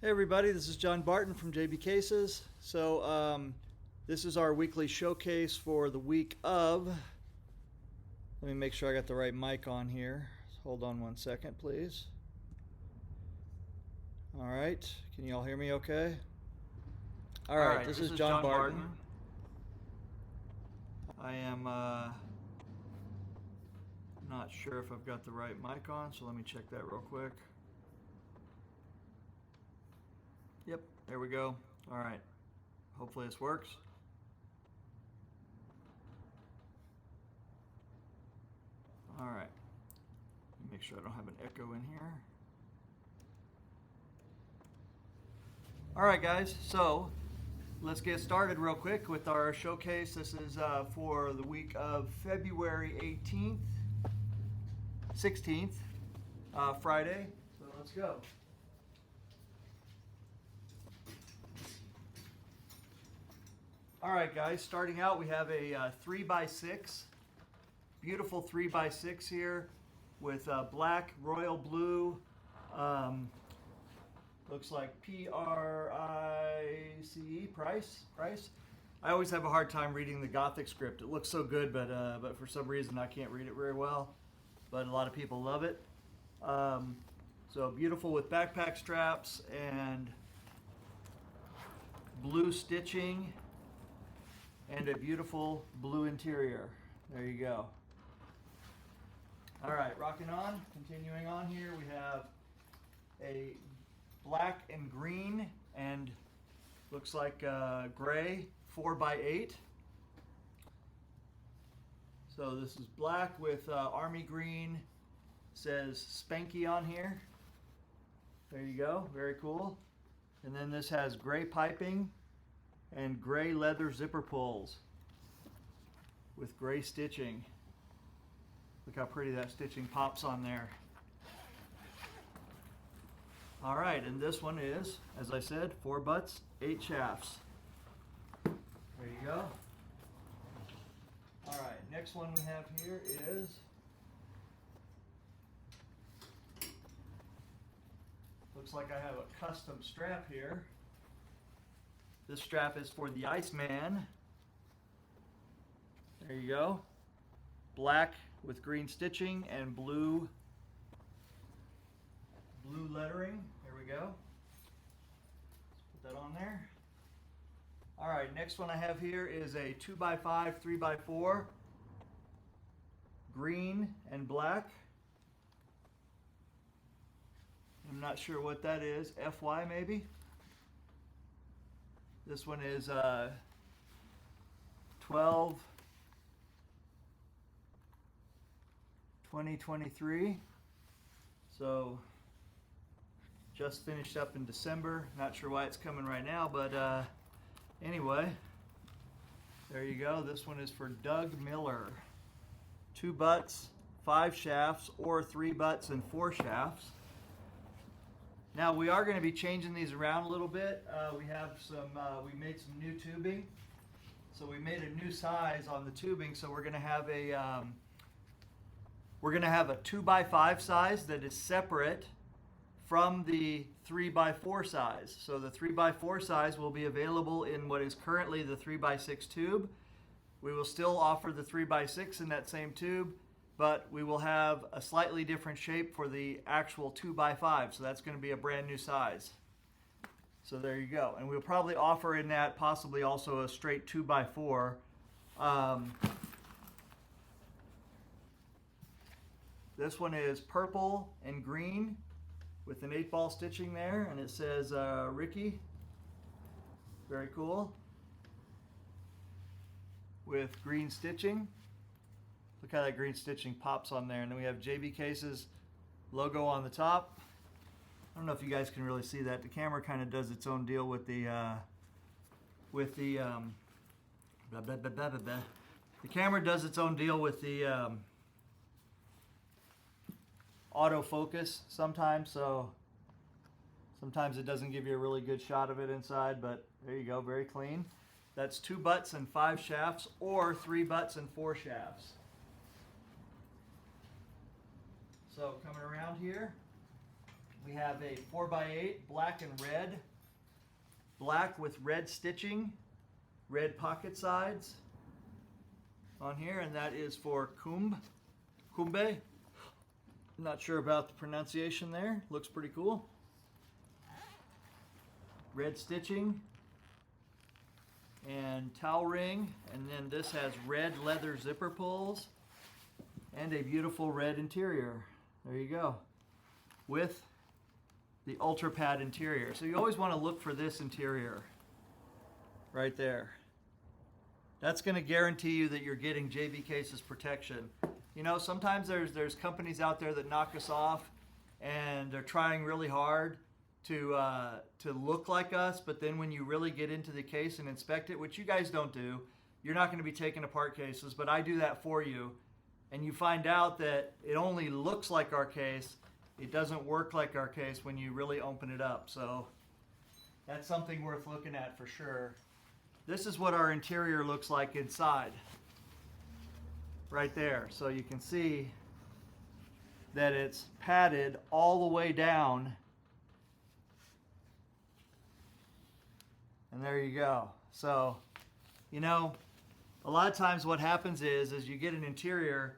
Hey everybody, this is John Barton from JB Cases. This is our weekly showcase for the week of. Let me make sure I got the right mic on here. Hold on one second, please. All right, can you all hear me okay? All right, this is John Barton. I am not sure if I've got the right mic on, so let me check that real quick. Yep, there we go. All right, hopefully this works. All right, make sure I don't have an echo in here. All right, guys, so let's get started real quick with our showcase. This is for the week of February 18th, 16th, Friday. So let's go. All right, guys, starting out, we have a 3x6, beautiful 3x6 here with black, royal blue, looks like P-R-I-C-E, price. I always have a hard time reading the Gothic script. It looks so good, but for some reason I can't read it very well, but a lot of people love it. So beautiful with backpack straps and blue stitching. And a beautiful blue interior. There you go. All right, rocking on. Continuing on here, we have a black and green and looks like gray 4x8. So this is black with army green. Says Spanky on here. There you go. Very cool. And then this has gray piping and gray leather zipper pulls with gray stitching. Look how pretty that stitching pops on there. All right, and this one is, as I said, 4 butts, 8 shafts. There you go. All right, next one we have here is looks like I have a custom strap here. This strap is for the Iceman. There you go. Black with green stitching and blue lettering. There we go. Let's put that on there. All right, next one I have here is a 2x5, 3x4, green and black. I'm not sure what that is. FY maybe? This one is 12/20/23. So just finished up in December. Not sure why it's coming right now, but anyway, there you go. This one is for Doug Miller. 2 butts, 5 shafts, or 3 butts and 4 shafts. Now we are going to be changing these around a little bit. We made some new tubing. So we made a new size on the tubing. So we're going to have a 2x5 size that is separate from the 3x4 size. So the 3x4 size will be available in what is currently the 3x6 tube. We will still offer the 3x6 in that same tube, but we will have a slightly different shape for the actual 2x5, so that's going to be a brand new size. So there you go. And we'll probably offer in that possibly also a straight 2x4. This one is purple and green with an 8-ball stitching there, and it says Ricky. Very cool. With green stitching. Look how that green stitching pops on there. And then we have JB Cases logo on the top. I don't know if you guys can really see that. The camera kind of does its own deal with the the camera does its own deal with the autofocus sometimes, so sometimes it doesn't give you a really good shot of it inside, but there you go, very clean. That's 2 butts and 5 shafts, or 3 butts and 4 shafts. So coming around here, We have a 4x8 black and red. Black with red stitching, red pocket sides on here, and that is for Kumbe. Not sure about the pronunciation there. Looks pretty cool. Red stitching and towel ring, and then this has red leather zipper pulls and a beautiful red interior. There you go. With the Ultra Pad interior. So you always want to look for this interior right there. That's going to guarantee you that you're getting JB Cases protection. You know, sometimes there's companies out there that knock us off and they're trying really hard to look like us, but then when you really get into the case and inspect it, which you guys don't do, you're not going to be taking apart cases, but I do that for you, and you find out that it only looks like our case. It doesn't work like our case when you really open it up. So that's something worth looking at for sure. This is what our interior looks like inside. Right there. So you can see that it's padded all the way down. And there you go. So, you know, a lot of times what happens is you get an interior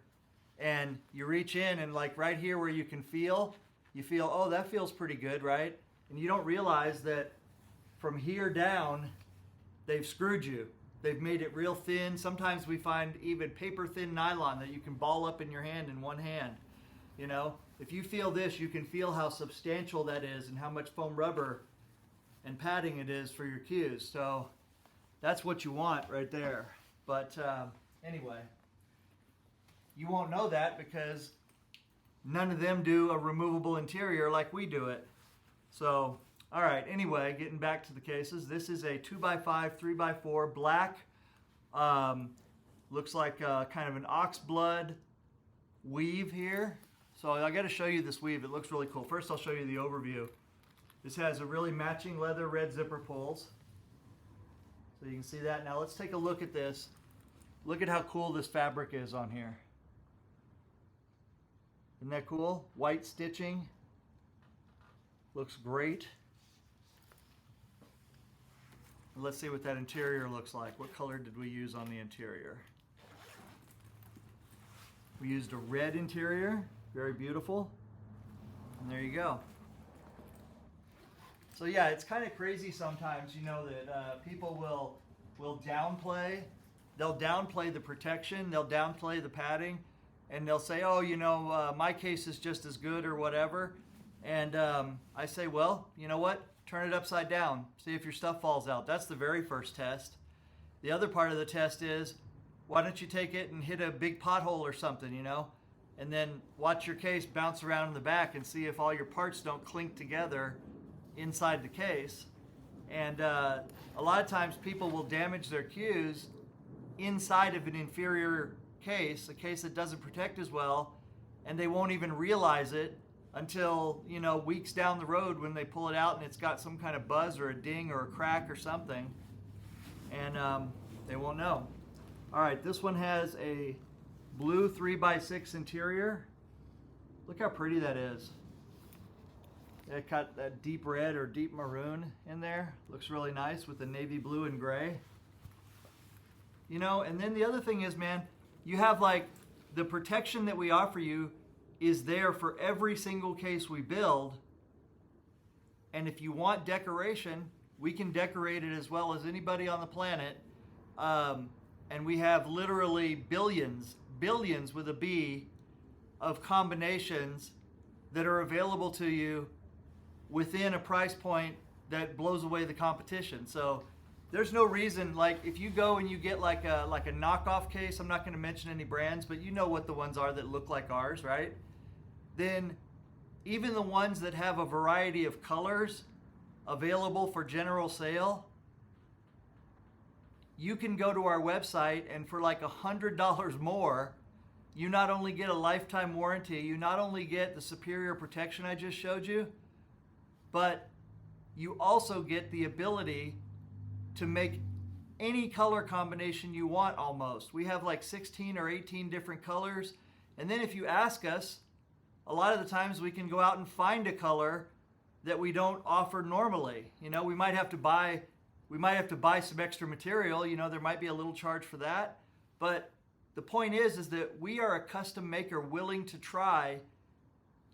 and you reach in and like right here where you can feel, you feel, oh, that feels pretty good, right? And you don't realize that from here down, they've screwed you. They've made it real thin. Sometimes we find even paper thin nylon that you can ball up in your hand in one hand. You know, if you feel this, you can feel how substantial that is and how much foam rubber and padding it is for your cues. So that's what you want right there. But anyway, you won't know that because none of them do a removable interior like we do it. So, all right, anyway, getting back to the cases. This is a 2x5, 3x4 black. Looks like kind of an ox blood weave here. So I got to show you this weave. It looks really cool. First, I'll show you the overview. This has a really matching leather red zipper pulls. So you can see that. Now let's take a look at this. Look at how cool this fabric is on here. Isn't that cool? White stitching. Looks great. Let's see what that interior looks like. What color did we use on the interior? We used a red interior. Very beautiful. And there you go. So yeah, it's kind of crazy sometimes, you know, that people will downplay. They'll downplay the protection. They'll downplay the padding. And they'll say, oh, you know, my case is just as good or whatever. And I say, well, you know what? Turn it upside down. See if your stuff falls out. That's the very first test. The other part of the test is, why don't you take it and hit a big pothole or something, you know? And then watch your case bounce around in the back and see if all your parts don't clink together inside the case. And a lot of times people will damage their cues inside of an inferior case, a case that doesn't protect as well, and they won't even realize it until, you know, weeks down the road when they pull it out and it's got some kind of buzz or a ding or a crack or something, and they won't know. All right, this one has a blue 3x6 interior. Look how pretty that is. It got that deep red or deep maroon in there. Looks really nice with the navy blue and gray. You know, and then the other thing is, man, you have like the protection that we offer you is there for every single case we build. And if you want decoration, we can decorate it as well as anybody on the planet. And we have literally billions with a B of combinations that are available to you within a price point that blows away the competition. So there's no reason, like if you go and you get like a knockoff case, I'm not going to mention any brands, but you know what the ones are that look like ours, right? Then even the ones that have a variety of colors available for general sale, you can go to our website and for like $100 more, you not only get a lifetime warranty, you not only get the superior protection I just showed you, but you also get the ability to make any color combination you want almost. We have like 16 or 18 different colors. And then if you ask us, a lot of the times we can go out and find a color that we don't offer normally. You know, we might have to buy some extra material. You know, there might be a little charge for that. But the point is that we are a custom maker willing to try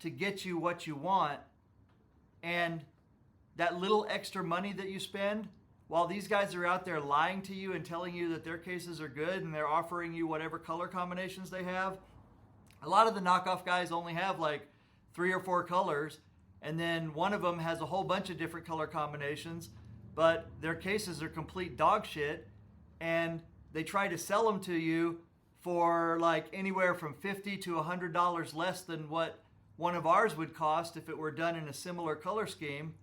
to get you what you want. And that little extra money that you spend, while these guys are out there lying to you and telling you that their cases are good and they're offering you whatever color combinations they have, a lot of the knockoff guys only have like 3 or 4 colors, and then one of them has a whole bunch of different color combinations, but their cases are complete dog shit, and they try to sell them to you for like anywhere from $50 to $100 less than what one of ours would cost if it were done in a similar color scheme.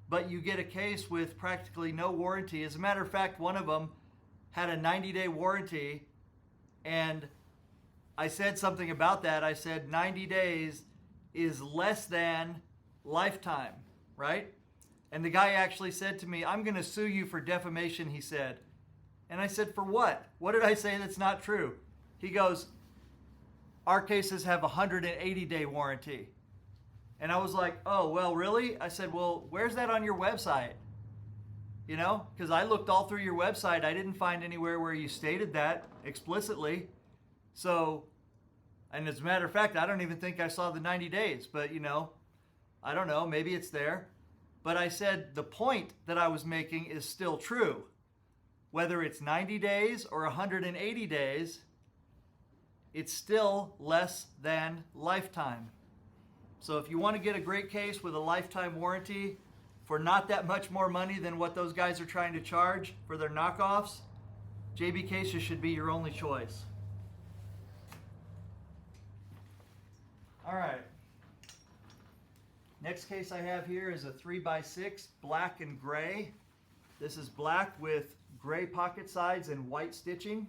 But you get a case with practically no warranty. As a matter of fact, one of them had a 90-day warranty, and I said something about that. I said 90 days is less than lifetime, right? And the guy actually said to me, "I'm going to sue you for defamation," he said. And I said, "For what? What did I say that's not true?" He goes, "Our cases have a 180-day warranty." And I was like, "Oh, well, really?" I said, "Well, where's that on your website?" You know, because I looked all through your website. I didn't find anywhere where you stated that explicitly. So, and as a matter of fact, I don't even think I saw the 90 days. But, you know, I don't know. Maybe it's there. But I said the point that I was making is still true. Whether it's 90 days or 180 days, it's still less than lifetime. So if you want to get a great case with a lifetime warranty for not that much more money than what those guys are trying to charge for their knockoffs, JB Cases should be your only choice. All right. Next case I have here is a 3x6 black and gray. This is black with gray pocket sides and white stitching.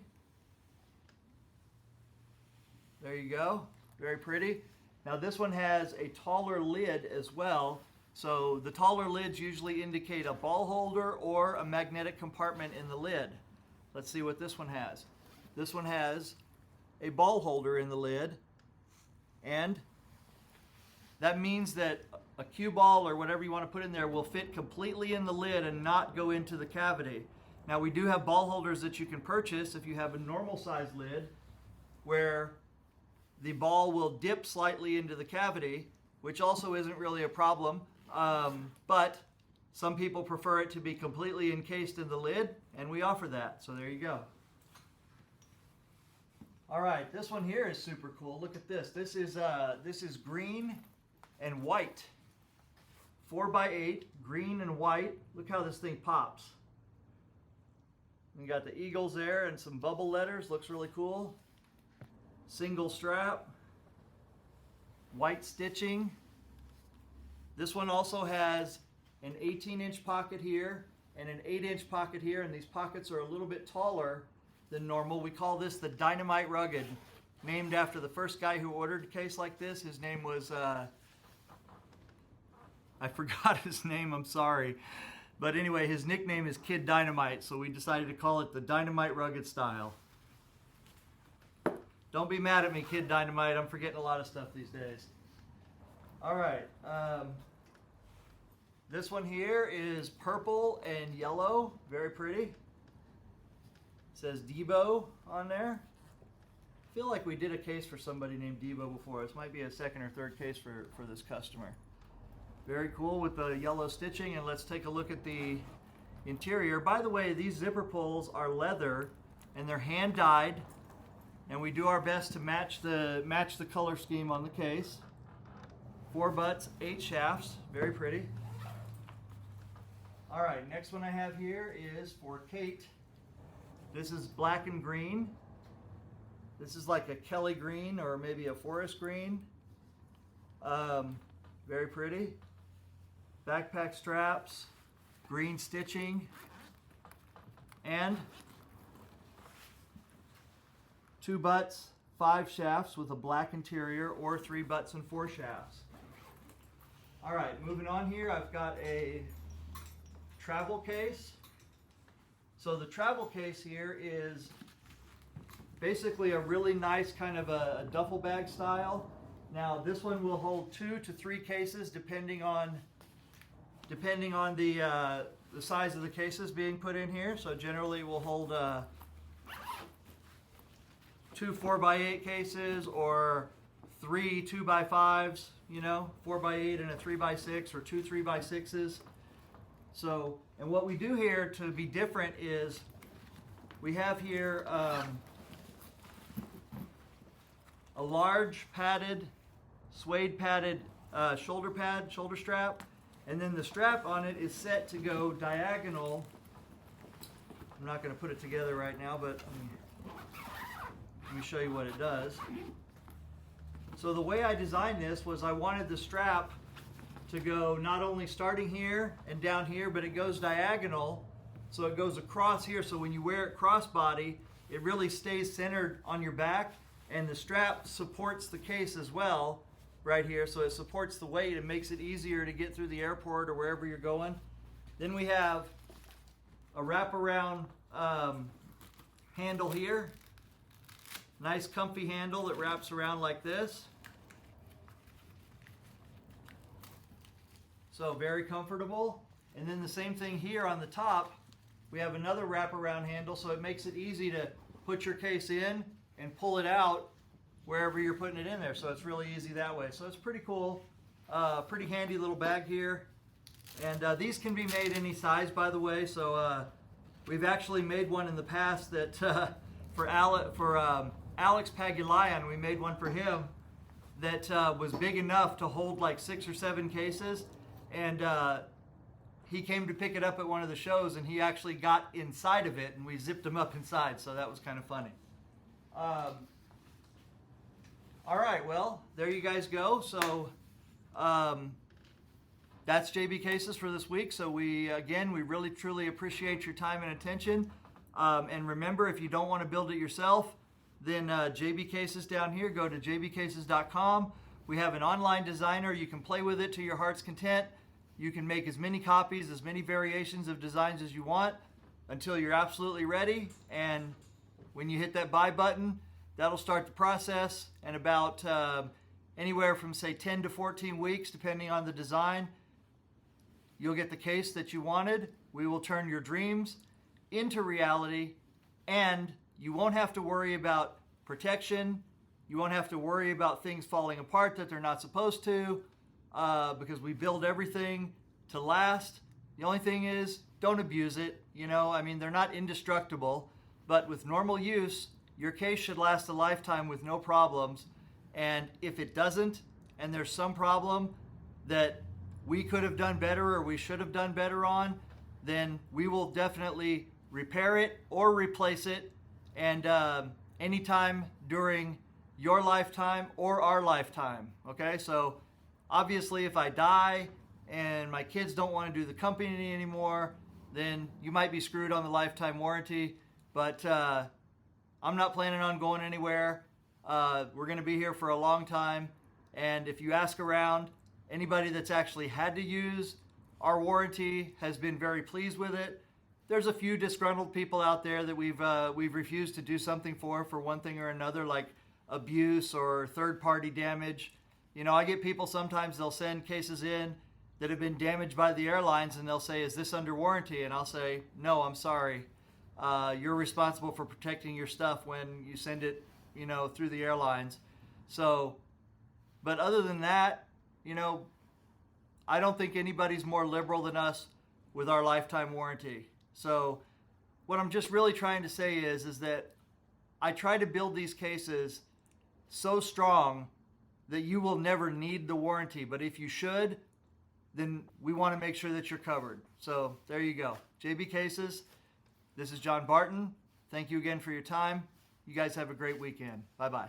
There you go. Very pretty. Now this one has a taller lid as well. So the taller lids usually indicate a ball holder or a magnetic compartment in the lid. Let's see what this one has. This one has a ball holder in the lid, and that means that a cue ball or whatever you want to put in there will fit completely in the lid and not go into the cavity. Now we do have ball holders that you can purchase if you have a normal size lid where the ball will dip slightly into the cavity, which also isn't really a problem, but some people prefer it to be completely encased in the lid, and we offer that. So there you go. All right, this one here is super cool. Look at this. This is green and white. 4x8, green and white. Look how this thing pops. You got the eagles there and some bubble letters. Looks really cool. Single strap. White stitching. This one also has an 18-inch pocket here and an 8-inch pocket here, and these pockets are a little bit taller than normal. We call this the Dynamite Rugged, named after the first guy who ordered a case like this. His name was, I forgot his name, I'm sorry. But anyway, his nickname is Kid Dynamite, so we decided to call it the Dynamite Rugged style. Don't be mad at me, Kid Dynamite. I'm forgetting a lot of stuff these days. All right. This one here is purple and yellow. Very pretty. It says Debo on there. I feel like we did a case for somebody named Debo before. This might be a second or third case for this customer. Very cool with the yellow stitching. And let's take a look at the interior. By the way, these zipper pulls are leather and they're hand dyed. And we do our best to match the color scheme on the case. 4 butts, 8 shafts. Very pretty. All right, next one I have here is for Kate. This is black and green. This is like a Kelly green or maybe a forest green. Very pretty. Backpack straps, green stitching, and 2 butts, 5 shafts with a black interior, or 3 butts and 4 shafts. All right, moving on here, I've got a travel case. So the travel case here is basically a really nice kind of a duffel bag style. Now this one will hold 2 to 3 cases depending on the size of the cases being put in here. So generally we'll hold 2 4x8 cases or 3 2x5s, 4x8 and a 3x6 or 2 3x6s. So, and what we do here to be different is we have here a large padded, suede padded shoulder strap, and then the strap on it is set to go diagonal. I'm not going to put it together right now, but let me show you what it does. So the way I designed this was I wanted the strap to go not only starting here and down here, but it goes diagonal, so it goes across here, so when you wear it crossbody, it really stays centered on your back, and the strap supports the case as well right here, so it supports the weight and makes it easier to get through the airport or wherever you're going. Then we have a wraparound handle here. Nice comfy handle that wraps around like this. So very comfortable. And then the same thing here on the top. We have another wraparound handle, so it makes it easy to put your case in and pull it out wherever you're putting it in there. So it's really easy that way. So it's pretty cool. Pretty handy little bag here. And these can be made any size, by the way. So we've actually made one in the past that for Alex Pagulayan, we made one for him that was big enough to hold like 6 or 7 cases. And he came to pick it up at one of the shows, and he actually got inside of it, and we zipped him up inside, so that was kind of funny. All right, well, there you guys go. So that's JB Cases for this week. So we really truly appreciate your time and attention. And remember, if you don't want to build it yourself, then JB Cases down here, go to jbcases.com. We have an online designer. You can play with it to your heart's content. You can make as many copies, as many variations of designs as you want until you're absolutely ready. And when you hit that buy button, that'll start the process. And about anywhere from, say, 10 to 14 weeks, depending on the design, you'll get the case that you wanted. We will turn your dreams into reality, and you won't have to worry about protection. You won't have to worry about things falling apart that they're not supposed to, because we build everything to last. The only thing is, don't abuse it. They're not indestructible, but with normal use, your case should last a lifetime with no problems. And if it doesn't, and there's some problem that we could have done better or we should have done better on, then we will definitely repair it or replace it. And anytime during your lifetime or our lifetime. Okay, so obviously if I die and my kids don't want to do the company anymore, then you might be screwed on the lifetime warranty. But I'm not planning on going anywhere. We're going to be here for a long time. And if you ask around, anybody that's actually had to use our warranty has been very pleased with it. There's a few disgruntled people out there that we've refused to do something for one thing or another, like abuse or third-party damage. I get people sometimes, they'll send cases in that have been damaged by the airlines, and they'll say, is this under warranty? And I'll say, no, I'm sorry. You're responsible for protecting your stuff when you send it, through the airlines. So, but other than that, I don't think anybody's more liberal than us with our lifetime warranty. So what I'm just really trying to say is that I try to build these cases so strong that you will never need the warranty. But if you should, then we want to make sure that you're covered. So there you go. JB Cases, this is John Barton. Thank you again for your time. You guys have a great weekend. Bye-bye.